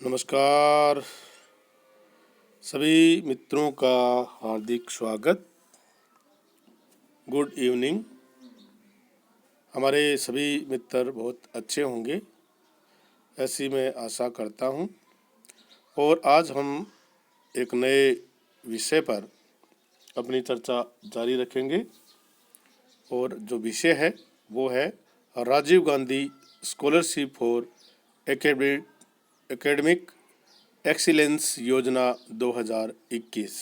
नमस्कार सभी मित्रों का हार्दिक स्वागत। Good evening. हमारे सभी मित्र बहुत अच्छे होंगे ऐसी मैं आशा करता हूँ। और आज हम एक नए विषय पर अपनी चर्चा जारी रखेंगे और जो विषय है वो है Rajiv Gandhi scholarship for academic excellence योजना 2021।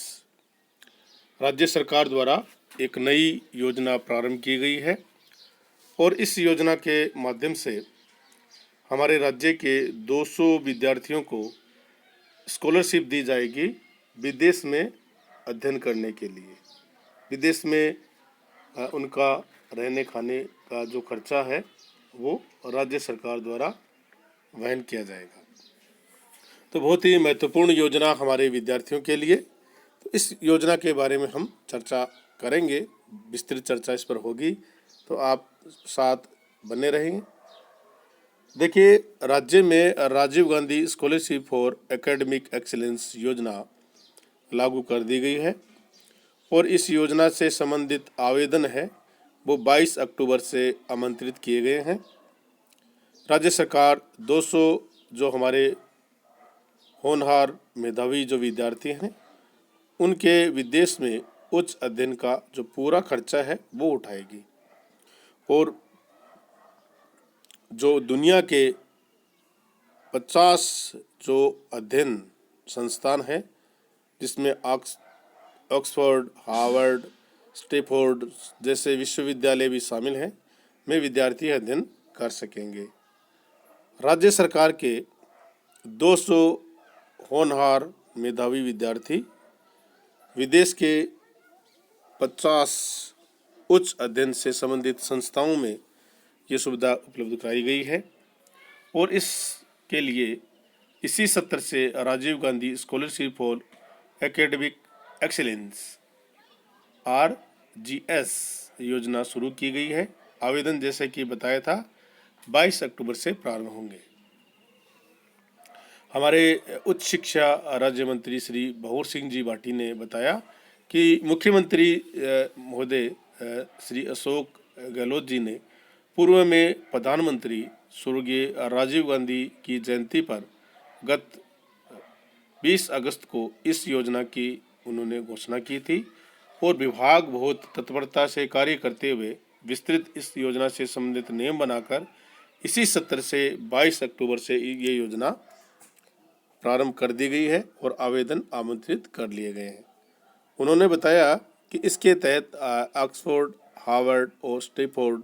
राज्य सरकार द्वारा एक नई योजना प्रारंभ की गई है और इस योजना के माध्यम से हमारे राज्य के 200 विद्यार्थियों को स्कॉलरशिप दी जाएगी विदेश में अध्ययन करने के लिए। विदेश में उनका रहने खाने का जो खर्चा है वो राज्य सरकार द्वारा वहन किया जाएगा। तो बहुत ही महत्वपूर्ण योजना हमारे विद्यार्थियों के लिए। तो इस योजना के बारे में हम चर्चा करेंगे, विस्तृत चर्चा इस पर होगी, तो आप साथ बने रहेंगे। देखिए, राज्य में Rajiv Gandhi scholarship for academic excellence योजना लागू कर दी गई है और इस योजना से संबंधित आवेदन है वो 22 अक्टूबर से आमंत्रित किए गए हैं। राज्य सरकार 200 जो हमारे होनहार मेधावी जो विद्यार्थी हैं उनके विदेश में उच्च अध्ययन का जो पूरा खर्चा है वो उठाएगी। और जो दुनिया के 50 जो अध्ययन संस्थान हैं जिसमें ऑक्सफोर्ड, हार्वर्ड, स्टैनफोर्ड जैसे विश्वविद्यालय भी शामिल हैं, में विद्यार्थी अध्ययन कर सकेंगे। राज्य सरकार के 200 होनहार मेधावी विद्यार्थी विदेश के 50 उच्च अध्ययन से संबंधित संस्थाओं में ये सुविधा उपलब्ध कराई गई है और इसके लिए इसी सत्र से Rajiv Gandhi scholarship for academic excellence RGS योजना शुरू की गई है। आवेदन जैसे कि बताया था 22 अक्टूबर से प्रारंभ होंगे। हमारे उच्च शिक्षा राज्य मंत्री श्री भंवर सिंह जी भाटी ने बताया कि मुख्यमंत्री महोदय श्री अशोक गहलोत जी ने पूर्व में प्रधानमंत्री स्वर्गीय राजीव गांधी की जयंती पर गत 20 अगस्त को इस योजना की उन्होंने घोषणा की थी और विभाग बहुत तत्परता से कार्य करते हुए विस्तृत इस योजना से संबंधित नियम बनाकर इसी सत्र से 22 अक्टूबर से ये योजना प्रारंभ कर दी गई है और आवेदन आमंत्रित कर लिए गए हैं। उन्होंने बताया कि इसके तहत ऑक्सफोर्ड, हार्वर्ड और स्टैनफोर्ड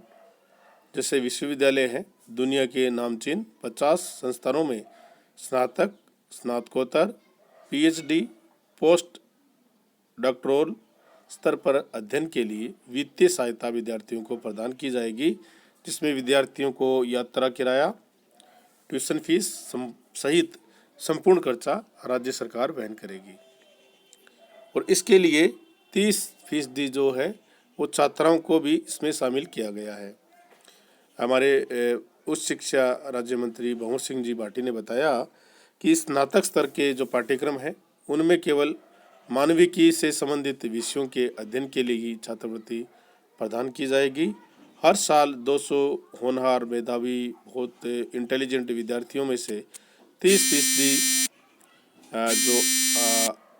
जैसे विश्वविद्यालय हैं दुनिया के नामचीन 50 संस्थानों में स्नातक, स्नातकोत्तर, PhD, पोस्ट डॉक्टोरल स्तर पर अध्ययन के लिए वित्तीय सहायता विद्यार्थियों को प्रदान की जाएगी, जिसमें विद्यार्थियों को यात्रा किराया, ट्यूशन फीस सहित संपूर्ण खर्चा राज्य सरकार वहन करेगी। और इसके लिए 30% जो है वो छात्राओं को भी इसमें शामिल किया गया है। हमारे उच्च शिक्षा राज्य मंत्री भंवर सिंह जी भाटी ने बताया कि स्नातक स्तर के जो पाठ्यक्रम हैं उनमें केवल मानविकी से संबंधित विषयों के अध्ययन के लिए ही छात्रवृत्ति प्रदान की जाएगी। हर साल 200 होनहार मेधावी बहुत इंटेलिजेंट विद्यार्थियों में से 30% जो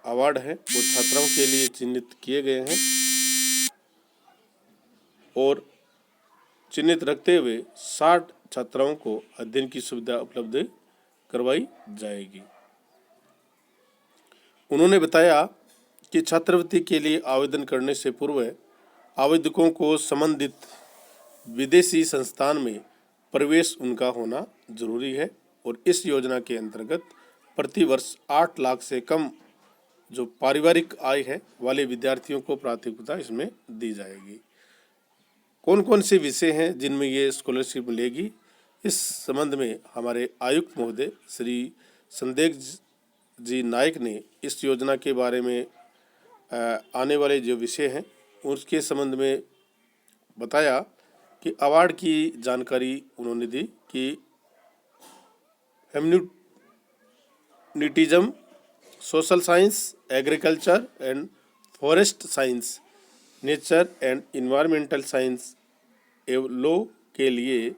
अवार्ड है वो छात्राओं के लिए चिन्हित किए गए हैं और चिन्हित रखते हुए 60 छात्राओं को अध्ययन की सुविधा उपलब्ध करवाई जाएगी। उन्होंने बताया कि छात्रवृत्ति के लिए आवेदन करने से पूर्व आवेदकों को संबंधित विदेशी संस्थान में प्रवेश उनका होना जरूरी है और इस योजना के अंतर्गत प्रति वर्ष 8 लाख से कम जो पारिवारिक आय है वाले विद्यार्थियों को प्राथमिकता इसमें दी जाएगी। कौन कौन से विषय हैं जिनमें ये स्कॉलरशिप मिलेगी, इस संबंध में हमारे आयुक्त महोदय श्री संदेश जी नायक ने इस योजना के बारे में आने वाले जो विषय हैं उसके संबंध में बताया कि अवार्ड की जानकारी उन्होंने दी कि humanities, social science, agriculture and forest science, nature and environmental science एवं लॉ के लिए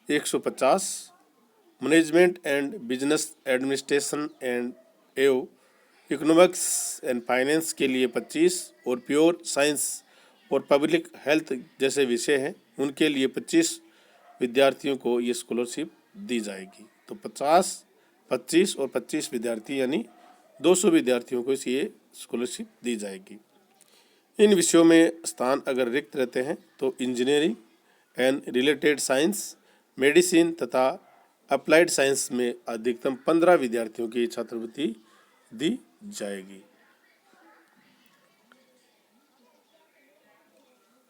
150, management and business administration and एवं इकोनॉमिक्स एंड फाइनेंस के लिए 25 और प्योर साइंस और पब्लिक हेल्थ जैसे विषय हैं उनके लिए 25 विद्यार्थियों को ये स्कॉलरशिप दी जाएगी। तो 50, 25 और 25 विद्यार्थी यानी 200 विद्यार्थियों को ये स्कॉलरशिप दी जाएगी। इन विषयों में स्थान अगर रिक्त रहते हैं तो engineering and related science, medicine तथा अप्लाइड साइंस में अधिकतम 15 विद्यार्थियों की छात्रवृत्ति दी जाएगी।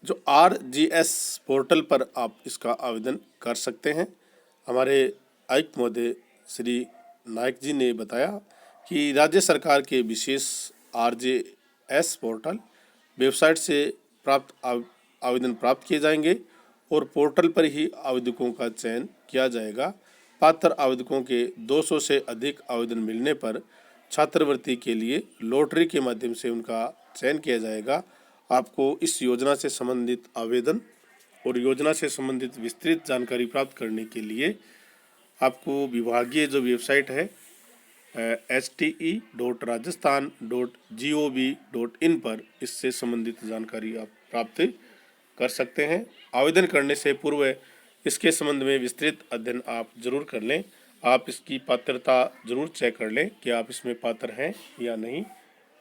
जो RGS पोर्टल पर आप इसका आवेदन कर सकते हैं। हमारे आयुक्त महोदय श्री नायक जी ने बताया कि राज्य सरकार के विशेष RGS पोर्टल वेबसाइट से प्राप्त आवेदन प्राप्त किए जाएंगे और पोर्टल पर ही आवेदकों का चयन किया जाएगा। पात्र आवेदकों के 200 से अधिक आवेदन मिलने पर छात्रवृत्ति के लिए लॉटरी के माध्यम से उनका चयन किया जाएगा। आपको इस योजना से संबंधित आवेदन और योजना से संबंधित विस्तृत जानकारी प्राप्त करने के लिए आपको विभागीय जो वेबसाइट है hte.rajasthan.gov.in पर इससे संबंधित जानकारी आप प्राप्त कर सकते हैं। आवेदन करने से पूर्व इसके संबंध में विस्तृत अध्ययन आप जरूर कर लें। आप इसकी पात्रता जरूर चेक कर लें कि आप इसमें पात्र हैं या नहीं।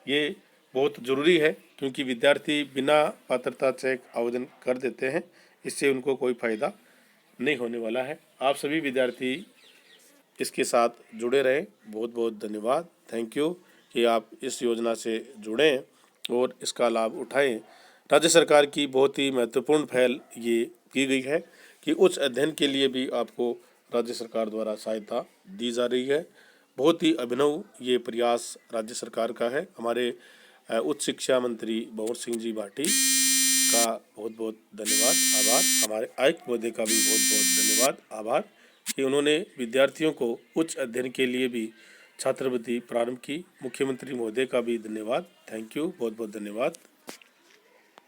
ये बहुत ज़रूरी है क्योंकि विद्यार्थी बिना पात्रता चेक आवेदन कर देते हैं, इससे उनको कोई फ़ायदा नहीं होने वाला है। आप सभी विद्यार्थी इसके साथ जुड़े रहें। बहुत बहुत धन्यवाद। थैंक यू कि आप इस योजना से जुड़ें और इसका लाभ उठाएं। राज्य सरकार की बहुत ही महत्वपूर्ण पहल ये की गई है कि उच्च अध्ययन के लिए भी आपको राज्य सरकार द्वारा सहायता दी जा रही है। बहुत ही अभिनव ये प्रयास राज्य सरकार का है। हमारे उच्च शिक्षा मंत्री भंवर सिंह जी भाटी का बहुत बहुत धन्यवाद, आभार। हमारे आयुक्त महोदय का भी बहुत बहुत धन्यवाद, आभार कि उन्होंने विद्यार्थियों को उच्च अध्ययन के लिए भी छात्रवृत्ति प्रारंभ की। मुख्यमंत्री महोदय का भी धन्यवाद। थैंक यू, बहुत बहुत धन्यवाद।